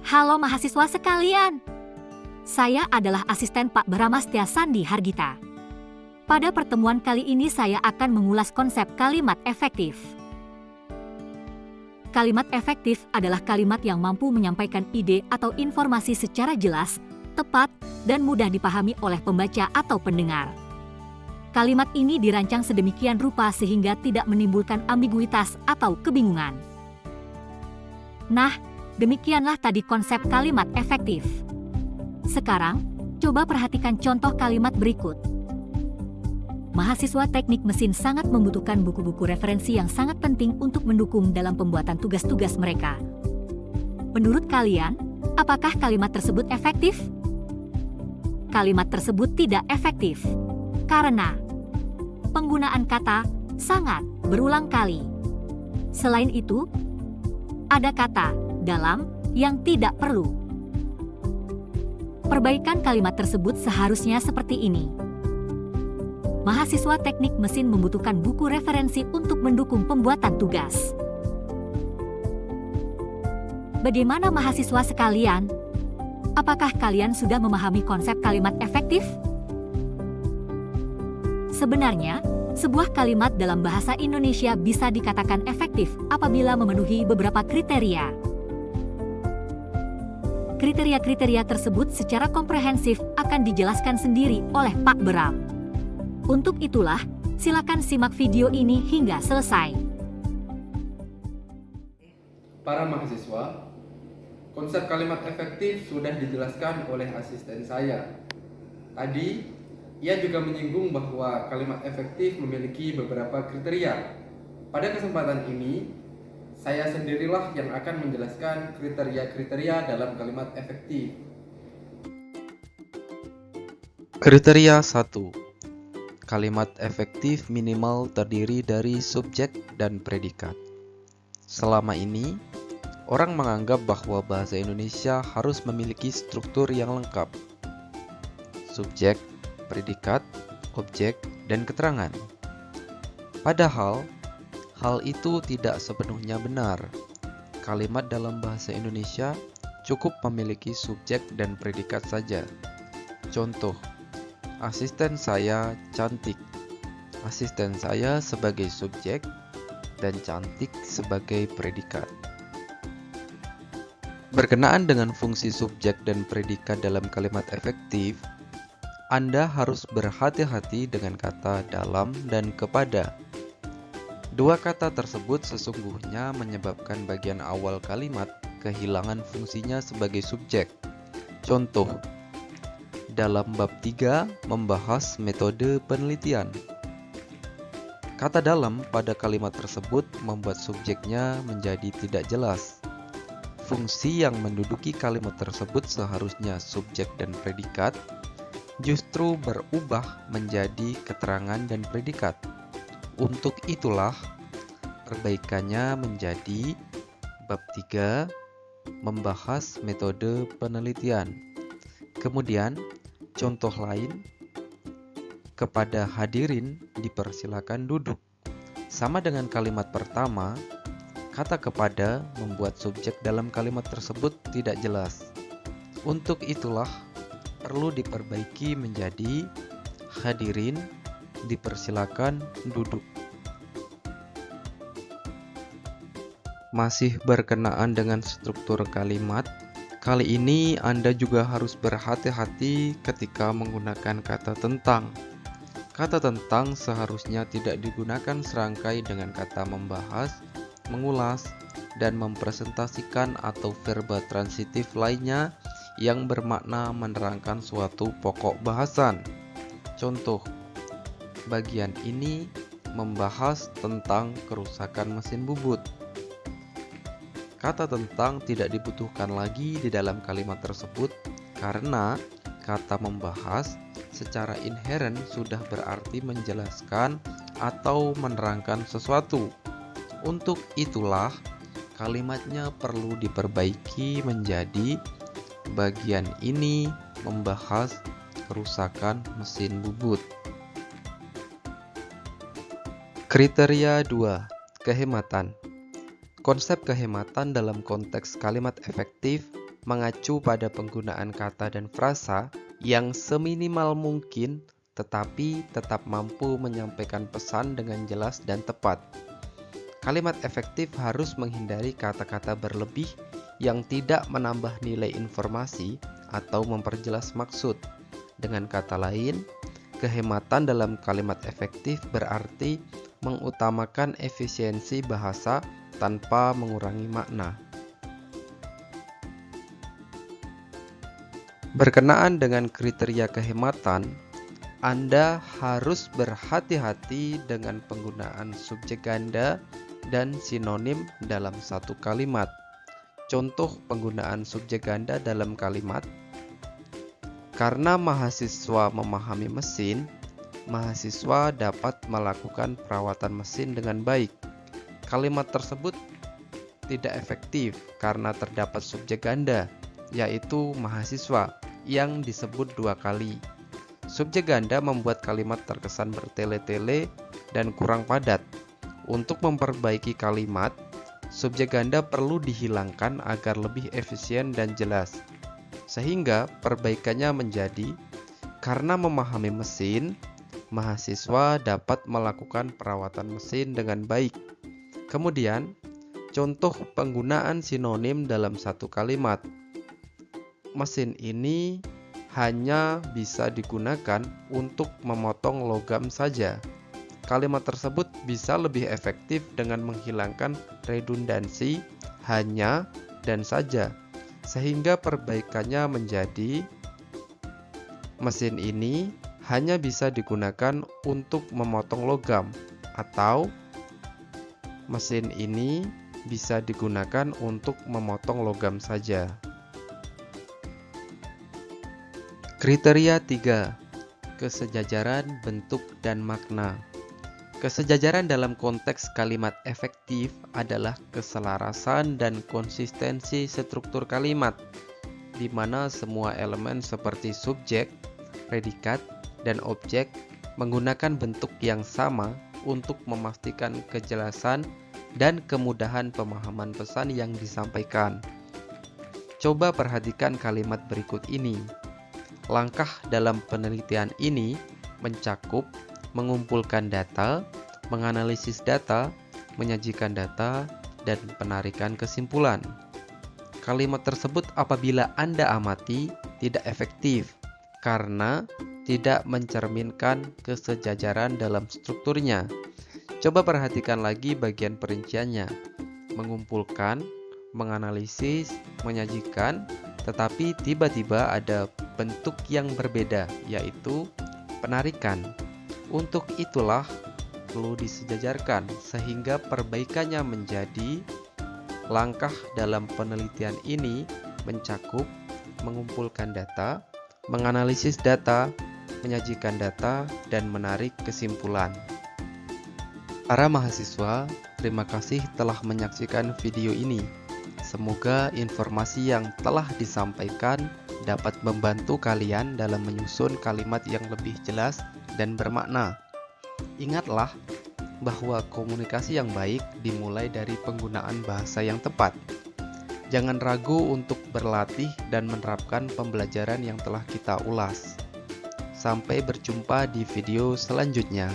Halo mahasiswa sekalian, saya adalah asisten Pak Baramastia Sandi Hargita. Pada pertemuan kali ini saya akan mengulas konsep kalimat efektif. Kalimat efektif adalah kalimat yang mampu menyampaikan ide atau informasi secara jelas, tepat, dan mudah dipahami oleh pembaca atau pendengar. Kalimat ini dirancang sedemikian rupa sehingga tidak menimbulkan ambiguitas atau kebingungan. Nah, demikianlah tadi konsep kalimat efektif. Sekarang, coba perhatikan contoh kalimat berikut. Mahasiswa teknik mesin sangat membutuhkan buku-buku referensi yang sangat penting untuk mendukung dalam pembuatan tugas-tugas mereka. Menurut kalian, apakah kalimat tersebut efektif? Kalimat tersebut tidak efektif karena penggunaan kata sangat berulang kali. Selain itu, ada kata dalam yang tidak perlu. Perbaikan kalimat tersebut seharusnya seperti ini. Mahasiswa teknik mesin membutuhkan buku referensi untuk mendukung pembuatan tugas. Bagaimana mahasiswa sekalian? Apakah kalian sudah memahami konsep kalimat efektif? Sebenarnya, sebuah kalimat dalam bahasa Indonesia bisa dikatakan efektif apabila memenuhi beberapa kriteria. Kriteria-kriteria tersebut secara komprehensif akan dijelaskan sendiri oleh Pak Beram. Untuk itulah, silakan simak video ini hingga selesai. Para mahasiswa, konsep kalimat efektif sudah dijelaskan oleh asisten saya. Tadi, ia juga menyinggung bahwa kalimat efektif memiliki beberapa kriteria. Pada kesempatan ini, saya sendirilah yang akan menjelaskan kriteria-kriteria dalam kalimat efektif. Kriteria 1. Kalimat efektif minimal terdiri dari subjek dan predikat. Selama ini, orang menganggap bahwa bahasa Indonesia harus memiliki struktur yang lengkap. Subjek, predikat, objek, dan keterangan. Padahal, hal itu tidak sepenuhnya benar. Kalimat dalam bahasa Indonesia cukup memiliki subjek dan predikat saja. Contoh, asisten saya cantik. Asisten saya sebagai subjek dan cantik sebagai predikat. Berkenaan dengan fungsi subjek dan predikat dalam kalimat efektif, Anda harus berhati-hati dengan kata dalam dan kepada. Dua kata tersebut sesungguhnya menyebabkan bagian awal kalimat kehilangan fungsinya sebagai subjek. Contoh, dalam bab 3 membahas metode penelitian. Kata dalam pada kalimat tersebut membuat subjeknya menjadi tidak jelas. Fungsi yang menduduki kalimat tersebut seharusnya subjek dan predikat, justru berubah menjadi keterangan dan predikat. Untuk itulah, perbaikannya menjadi bab 3 membahas metode penelitian. Kemudian, contoh lain, kepada hadirin dipersilakan duduk. Sama dengan kalimat pertama, kata kepada membuat subjek dalam kalimat tersebut tidak jelas. Untuk itulah, perlu diperbaiki menjadi hadirin dipersilakan duduk. Masih berkenaan dengan struktur kalimat, kali ini Anda juga harus berhati-hati ketika menggunakan kata tentang. Kata tentang seharusnya tidak digunakan serangkai dengan kata membahas, mengulas, dan mempresentasikan atau verba transitif lainnya yang bermakna menerangkan suatu pokok bahasan. Contoh, bagian ini membahas tentang kerusakan mesin bubut. Kata tentang tidak dibutuhkan lagi di dalam kalimat tersebut karena kata membahas secara inheren sudah berarti menjelaskan atau menerangkan sesuatu. Untuk itulah, kalimatnya perlu diperbaiki menjadi bagian ini membahas kerusakan mesin bubut. Kriteria 2. Kehematan. Konsep kehematan dalam konteks kalimat efektif mengacu pada penggunaan kata dan frasa yang seminimal mungkin tetapi tetap mampu menyampaikan pesan dengan jelas dan tepat. Kalimat efektif harus menghindari kata-kata berlebih yang tidak menambah nilai informasi atau memperjelas maksud. Dengan kata lain, kehematan dalam kalimat efektif berarti mengutamakan efisiensi bahasa tanpa mengurangi makna. Berkenaan dengan kriteria kehematan, Anda harus berhati-hati dengan penggunaan subjek ganda dan sinonim dalam satu kalimat. Contoh penggunaan subjek ganda dalam kalimat: karena mahasiswa memahami mesin, mahasiswa dapat melakukan perawatan mesin dengan baik. Kalimat tersebut tidak efektif karena terdapat subjek ganda, yaitu mahasiswa, yang disebut 2 kali. Subjek ganda membuat kalimat terkesan bertele-tele dan kurang padat. Untuk memperbaiki kalimat, subjek ganda perlu dihilangkan agar lebih efisien dan jelas. Sehingga perbaikannya menjadi, karena memahami mesin, mahasiswa dapat melakukan perawatan mesin dengan baik. Kemudian, contoh penggunaan sinonim dalam satu kalimat. Mesin ini hanya bisa digunakan untuk memotong logam saja. Kalimat tersebut bisa lebih efektif dengan menghilangkan redundansi hanya dan saja, sehingga perbaikannya menjadi, mesin ini hanya bisa digunakan untuk memotong logam, atau mesin ini bisa digunakan untuk memotong logam saja. Kriteria 3. Kesejajaran bentuk dan makna. Kesejajaran dalam konteks kalimat efektif adalah keselarasan dan konsistensi struktur kalimat, di mana semua elemen seperti subjek, predikat, dan objek menggunakan bentuk yang sama untuk memastikan kejelasan dan kemudahan pemahaman pesan yang disampaikan. Coba perhatikan kalimat berikut ini. Langkah dalam penelitian ini mencakup mengumpulkan data, menganalisis data, menyajikan data, dan penarikan kesimpulan. Kalimat tersebut apabila Anda amati tidak efektif karena tidak mencerminkan kesejajaran dalam strukturnya. Coba perhatikan lagi bagian perinciannya. Mengumpulkan, menganalisis, menyajikan, tetapi tiba-tiba ada bentuk yang berbeda, yaitu penarikan. Untuk itulah perlu disejajarkan sehingga perbaikannya menjadi, langkah dalam penelitian ini mencakup mengumpulkan data, menganalisis data, menyajikan data, dan menarik kesimpulan. Para mahasiswa, terima kasih telah menyaksikan video ini. Semoga informasi yang telah disampaikan dapat membantu kalian dalam menyusun kalimat yang lebih jelas dan bermakna. Ingatlah bahwa komunikasi yang baik dimulai dari penggunaan bahasa yang tepat. Jangan ragu untuk berlatih dan menerapkan pembelajaran yang telah kita ulas. Sampai berjumpa di video selanjutnya.